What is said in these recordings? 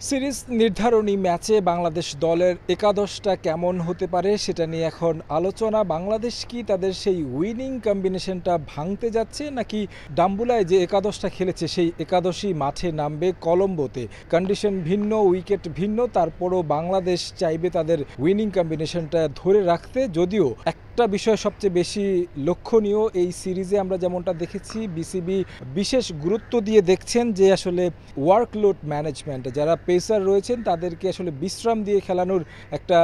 Series নির্ধারণী ম্যাচে বাংলাদেশ দলের একাদশটা কেমন হতে পারে সেটা নিয়ে এখন আলোচনা। বাংলাদেশ কি তাদের সেই উইনিং কম্বিনেশনটা ভাঙতে যাচ্ছে, নাকি ডাম্বুলায় যে একাদশটা খেলেছে সেই একাদশই মাঠে নামবে কলম্বোতে? কন্ডিশন ভিন্ন, উইকেট ভিন্ন, তারপরও বাংলাদেশ চাইবে তাদের উইনিং কম্বিনেশনটা ধরে রাখতে। যদিও একটা বিষয় সবচেয়ে বেশি লক্ষণীয় এই সিরিজে আমরা যেমনটা দেখেছি, বিসিবি বিশেষ গুরুত্ব দিয়ে দেখছেন যে আসলে ওয়ার্কলোড ম্যানেজমেন্ট, যারা পেসার রয়েছেন তাদেরকে আসলে বিশ্রাম দিয়ে খেলানোর একটা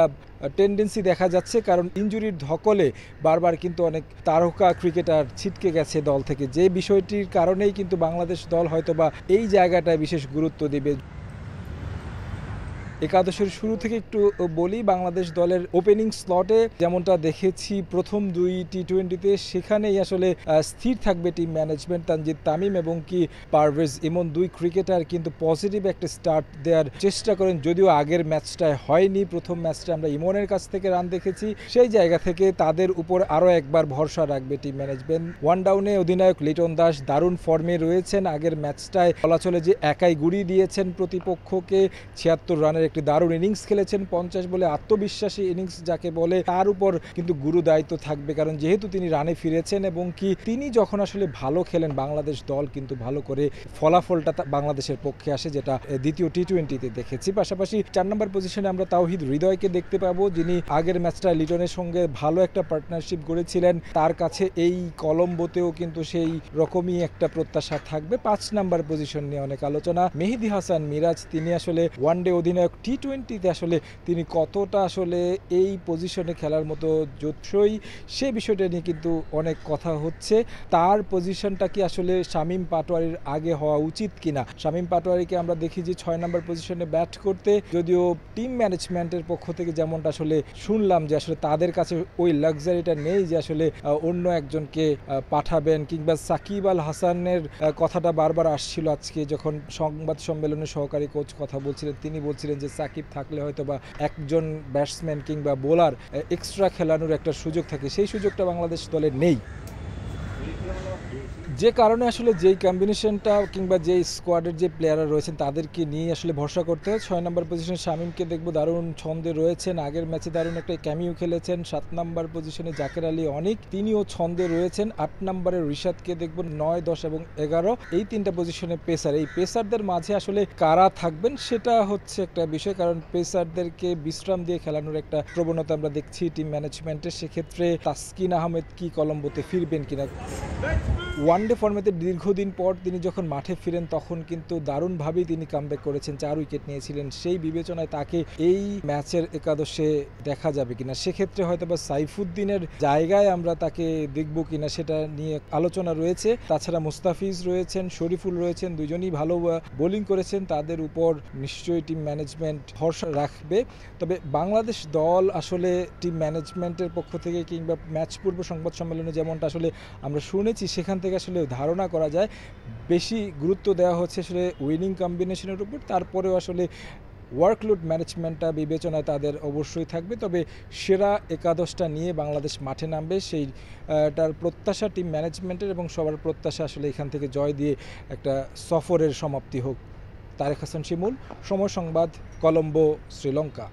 টেন্ডেন্সি দেখা যাচ্ছে। কারণ ইনজুরির ধকলে বারবার কিন্তু অনেক তারকা ক্রিকেটার ছিটকে গেছে দল থেকে, যে বিষয়টির কারণেই কিন্তু বাংলাদেশ দল হয়তোবা এই জায়গাটায় বিশেষ গুরুত্ব দেবে। একাদশের শুরু থেকে একটু বলি, বাংলাদেশ দলের ওপেনিং স্লটে যেমনটা দেখেছি প্রথম দুই টি-20-তে, সেখানেই আসলে স্থির থাকবে টিম ম্যানেজমেন্ট। তানজিদ তামিম এবং কি পারভেজ ইমন দুই ক্রিকেটার কিন্তু পজিটিভ একটা স্টার্ট দেওয়ার চেষ্টা করেন, যদিও আগের ম্যাচটায় হয়নি। প্রথম ম্যাচটা আমরা ইমনের কাছ থেকে রান দেখেছি, সেই জায়গা থেকে তাদের উপর আরও একবার ভরসা রাখবে টিম ম্যানেজমেন্ট। ওয়ান ডাউনে অধিনায়ক লিটন দাস দারুণ ফর্মে রয়েছেন। আগের ম্যাচটায় বলা চলে যে একাই গুড়িয়ে দিয়েছেন প্রতিপক্ষকে, 76 রানের একটি দারুণ ইনিংস খেলেছেন। 50 বলে আত্মবিশ্বাসী ইনিংস যাকে বলে, তার উপর কিন্তু গুরু দায়িত্ব থাকবে, কারণ যেহেতু তিনি রানে ফিরেছেন এবং কি তিনি যখন আসলে ভালো খেলেন বাংলাদেশ দল কিন্তু ভালো করে ফলাফলটা বাংলাদেশের পক্ষে আসে, যেটা দ্বিতীয় টি-20-তে দেখেছি। পাশাপাশি 4 নম্বর পজিশনে আমরা তাওহিদ হৃদয়কে দেখতে পাবো, যিনি আগের ম্যাচটা লিটনের সঙ্গে ভালো একটা পার্টনারশিপ গড়েছিলেন। তার কাছে এই কলম্বোতেও কিন্তু সেই রকমই একটা প্রত্যাশা থাকবে। 5 নম্বর পজিশন নিয়ে অনেক আলোচনা। মেহেদী হাসান মিরাজ, তিনি আসলে ওয়ানডে অধিনায়ক, টি-20-তে আসলে তিনি কতটা আসলে এই পজিশনে খেলার মতো জোৎসই, সে বিষয়টা নিয়ে কিন্তু অনেক কথা হচ্ছে। তার পজিশনটা কি আসলে শামীম পাটোয়ারির আগে হওয়া উচিত কিনা? শামীম পাটোয়ারিকে আমরা দেখি যে 6 নম্বর পজিশনে ব্যাট করতে, যদিও টিম ম্যানেজমেন্টের পক্ষ থেকে যেমনটা আসলে শুনলাম যে আসলে তাদের কাছে ওই লাক্সারিটা নেই যে আসলে অন্য একজনকে পাঠাবেন, কিংবা সাকিব আল হাসানের কথাটা বারবার আসছিল আজকে যখন সংবাদ সম্মেলনে সহকারী কোচ কথা বলছিলেন। তিনি বলছিলেন যে সাকিব থাকলে হয়তো বা একজন ব্যাটসম্যান কিংবা বোলার এক্সট্রা খেলানোর একটা সুযোগ থাকে, সেই সুযোগটা বাংলাদেশ দলের নেই। যে কারণে আসলে যেই কম্বিনেশনটা কিংবা যেই স্কোয়াডের যে প্লেয়াররা রয়েছেন তাদেরকে নিয়ে আসলে ভরসা করতে হয়। 6 নম্বর পজিশনে শামীমকে দেখবো, দারুণ ছন্দে রয়েছেন, আগের ম্যাচে দারুণ একটা ক্যামিও খেলেছেন। 7 নম্বর পজিশনে জাকের আলী অনিক, তিনিও ছন্দে রয়েছেন। 8 নম্বরে রিশাদকে দেখবো, 9, 10 এবং 11, এই তিনটা পজিশনে পেসার। এই পেসারদের মাঝে আসলে কারা থাকবেন সেটা হচ্ছে একটা বিষয়, কারণ পেসারদেরকে বিশ্রাম দিয়ে খেলানোর একটা প্রবণতা আমরা দেখছি টিম ম্যানেজমেন্টের। সেক্ষেত্রে তাসকিন আহমেদ কি কলম্বোতে ফিরবেন কিনা? ওয়ানডে ফর্মেতে দীর্ঘদিন পর তিনি যখন মাঠে ফিরেন তখন কিন্তু দারুণভাবেই তিনি কামব্যাক করেছেন, 4 উইকেট নিয়েছিলেন। সেই বিবেচনায় তাকে এই ম্যাচের একাদশে দেখা যাবে কিনা, সেক্ষেত্রে হয়তোবা সাইফুদ্দিনের জায়গায় আমরা তাকে দেখব কিনা সেটা নিয়ে আলোচনা রয়েছে। তাছাড়া মুস্তাফিজ রয়েছেন, শরীফুল রয়েছেন, দুজনই ভালো বোলিং করেছেন, তাদের উপর নিশ্চয়ই টিম ম্যানেজমেন্ট ভরসা রাখবে। তবে বাংলাদেশ দল আসলে টিম ম্যানেজমেন্টের পক্ষ থেকে কিংবা ম্যাচ পূর্ব সংবাদ সম্মেলনে যেমনটা আসলে আমরা শুনেছি, সেখান থেকে আসলে ধারণা করা যায় বেশি গুরুত্ব দেওয়া হচ্ছে আসলে উইনিং কম্বিনেশনের উপর। তারপরেও আসলে ওয়ার্কলোড ম্যানেজমেন্টটা বিবেচনায় তাদের অবশ্যই থাকবে। তবে সেরা একাদশটা নিয়ে বাংলাদেশ মাঠে নামবে, সেইটার প্রত্যাশা টিম ম্যানেজমেন্টের এবং সবার প্রত্যাশা আসলে এখান থেকে জয় দিয়ে একটা সফরের সমাপ্তি হোক। তারেক হাসান শিমুল, সময় সংবাদ, কলম্বো, শ্রীলঙ্কা।